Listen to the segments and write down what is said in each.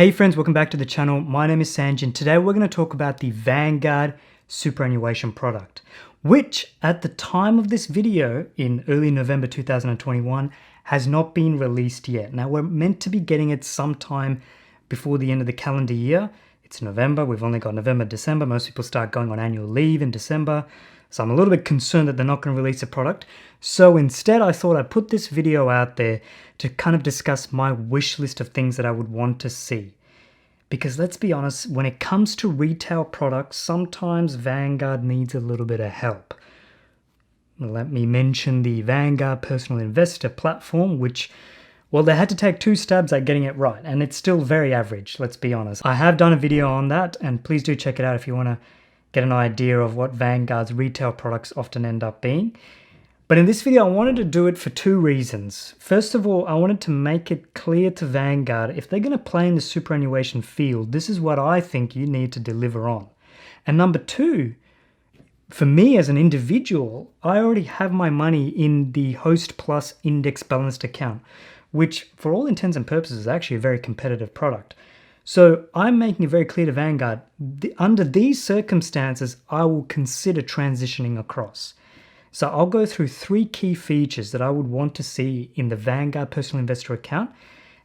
Hey friends, welcome back to the channel. My name is Sanj and today we're going to talk about the Vanguard superannuation product, which at the time of this video in early November 2021 has not been released yet. Now we're meant to be getting it sometime before the end of the calendar year. It's November, we've only got November, December. Most people start going on annual leave in December. So I'm a little bit concerned that they're not going to release a product. So instead, I thought I'd put this video out there to kind of discuss my wish list of things that I would want to see. Because let's be honest, when it comes to retail products, sometimes Vanguard needs a little bit of help. Let me mention the Vanguard Personal Investor platform, which, well, they had to take 2 stabs at getting it right, and it's still very average, let's be honest. I have done a video on that, and please do check it out if you want to get an idea of what Vanguard's retail products often end up being. But in this video, I wanted to do it for 2 reasons. First of all, I wanted to make it clear to Vanguard, if they're going to play in the superannuation field, this is what I think you need to deliver on. And number 2, for me as an individual, I already have my money in the Host Plus Index Balanced account, which for all intents and purposes is actually a very competitive product. So I'm making it very clear to Vanguard, under these circumstances, I will consider transitioning across. So I'll go through 3 key features that I would want to see in the Vanguard Personal Investor account.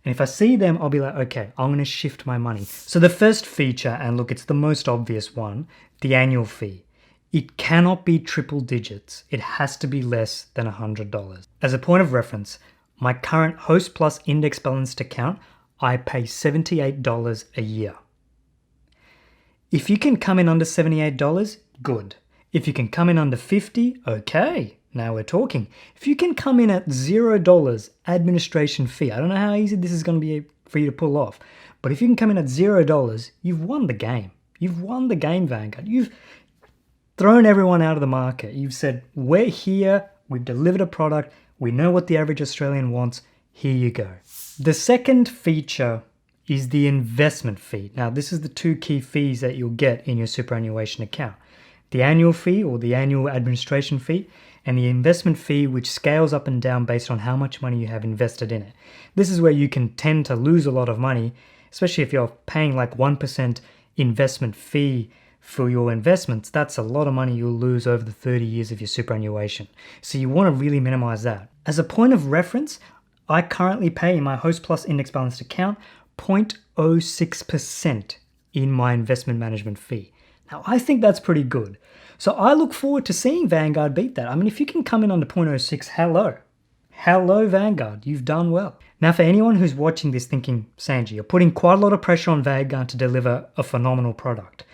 And if I see them, I'll be like, okay, I'm going to shift my money. So the first feature, and look, it's the most obvious one, the annual fee. It cannot be triple digits. It has to be less than $100. As a point of reference, my current Host Plus Index Balanced account, I pay $78 a year. If you can come in under $78, good. If you can come in under $50, okay, now we're talking. If you can come in at $0 administration fee, I don't know how easy this is going to be for you to pull off, but if you can come in at $0, you've won the game. You've won the game, Vanguard. You've thrown everyone out of the market. You've said, we're here, we've delivered a product, we know what the average Australian wants, here you go. The second feature is the investment fee. Now, this is the 2 key fees that you'll get in your superannuation account. The annual fee or the annual administration fee, and the investment fee, which scales up and down based on how much money you have invested in it. This is where you can tend to lose a lot of money, especially if you're paying like 1% investment fee for your investments. That's a lot of money you'll lose over the 30 years of your superannuation. So you want to really minimize that. As a point of reference, I currently pay in my Host Plus Index Balanced account 0.06% in my investment management fee. Now, I think that's pretty good. So I look forward to seeing Vanguard beat that. I mean, if you can come in under 0.06, hello. Hello, Vanguard. You've done well. Now, for anyone who's watching this thinking, Sanji, you're putting quite a lot of pressure on Vanguard to deliver a phenomenal product.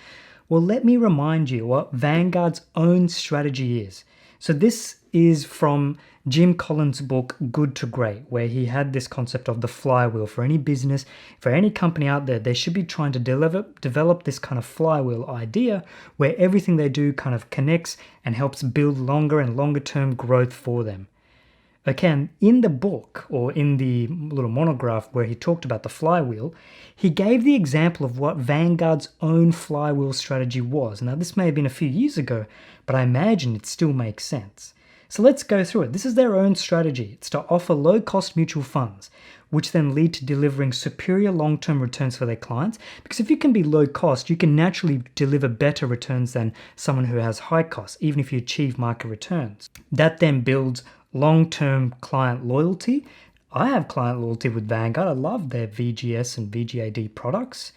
Well, let me remind you what Vanguard's own strategy is. So this is from Jim Collins' book, Good to Great, where he had this concept of the flywheel. For any business, for any company out there, they should be trying to develop this kind of flywheel idea where everything they do kind of connects and helps build longer and longer term growth for them. Okay, and in the book, or in the little monograph where he talked about the flywheel, he gave the example of what Vanguard's own flywheel strategy was. Now, this may have been a few years ago, but I imagine it still makes sense. So let's go through it. This is their own strategy. It's to offer low-cost mutual funds, which then lead to delivering superior long-term returns for their clients. Because if you can be low cost, you can naturally deliver better returns than someone who has high costs, even if you achieve market returns. That then builds long-term client loyalty. I have client loyalty with Vanguard. I love their VGS and VGAD products,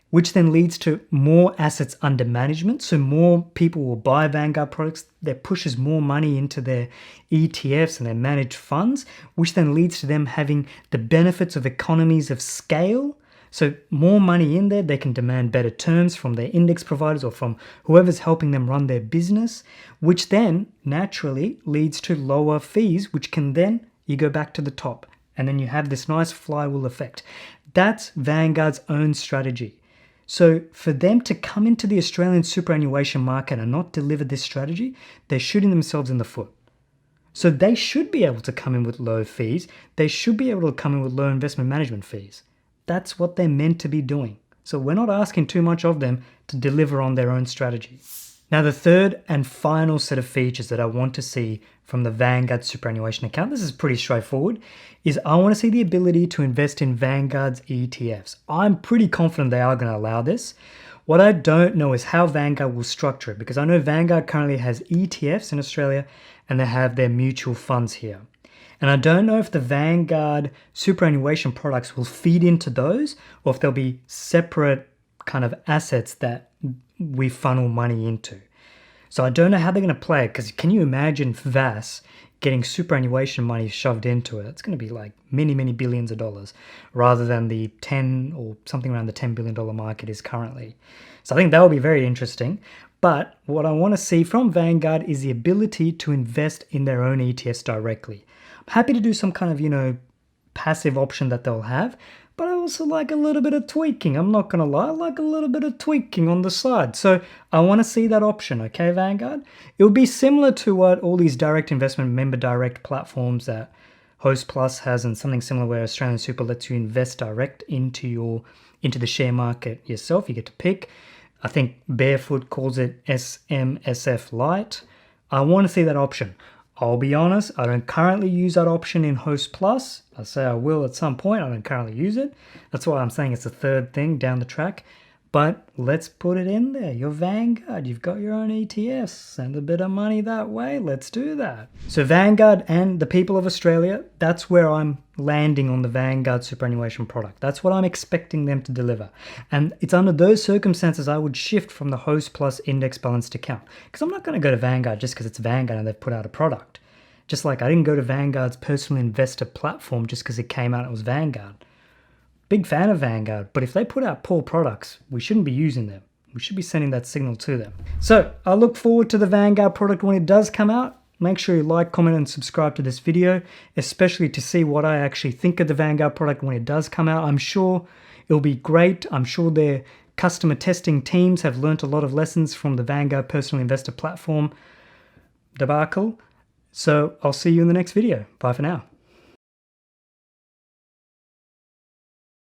which then leads to more assets under management. So more people will buy Vanguard products. That pushes more money into their ETFs and their managed funds, which then leads to them having the benefits of economies of scale. So more money in there, they can demand better terms from their index providers or from whoever's helping them run their business, which then naturally leads to lower fees, which can then, you go back to the top, and then you have this nice flywheel effect. That's Vanguard's own strategy. So for them to come into the Australian superannuation market and not deliver this strategy, they're shooting themselves in the foot. So they should be able to come in with low fees. They should be able to come in with low investment management fees. That's what they're meant to be doing. So we're not asking too much of them to deliver on their own strategy. Now, the third and final set of features that I want to see from the Vanguard superannuation account, this is pretty straightforward, is I want to see the ability to invest in Vanguard's ETFs. I'm pretty confident they are going to allow this. What I don't know is how Vanguard will structure it, because I know Vanguard currently has ETFs in Australia and they have their mutual funds here. And I don't know if the Vanguard superannuation products will feed into those or if there'll be separate kind of assets that we funnel money into. So I don't know how they're going to play it, because can you imagine VAS getting superannuation money shoved into it? It's going to be like many, many billions of dollars rather than the 10 or something around the $10 billion market is currently. So I think that will be very interesting. But what I want to see from Vanguard is the ability to invest in their own ETFs directly. I'm happy to do some kind of, passive option that they'll have, but I also like a little bit of tweaking. I'm not going to lie, I like a little bit of tweaking on the side. So I want to see that option, okay, Vanguard? It will be similar to what all these direct investment member direct platforms that Host Plus has, and something similar where Australian Super lets you invest direct into the share market yourself. You get to pick. I think Barefoot calls it SMSF Lite. I want to see that option. I'll be honest, I don't currently use that option in Host Plus. I say I will at some point. I don't currently use it. That's why I'm saying it's the third thing down the track. But let's put it in there. You're Vanguard. You've got your own ETFs. Send a bit of money that way. Let's do that. So Vanguard and the people of Australia, that's where I'm landing on the Vanguard superannuation product. That's what I'm expecting them to deliver. And it's under those circumstances I would shift from the Host Plus index balanced account. Because I'm not going to go to Vanguard just because it's Vanguard and they've put out a product. Just like I didn't go to Vanguard's personal investor platform just because it came out and it was Vanguard. Big fan of Vanguard, but if they put out poor products, we shouldn't be using them. We should be sending that signal to them. So I look forward to the Vanguard product when it does come out. Make sure you like, comment, and subscribe to this video, especially to see what I actually think of the Vanguard product when it does come out. I'm sure it'll be great. I'm sure their customer testing teams have learnt a lot of lessons from the Vanguard personal investor platform debacle. So I'll see you in the next video. Bye for now.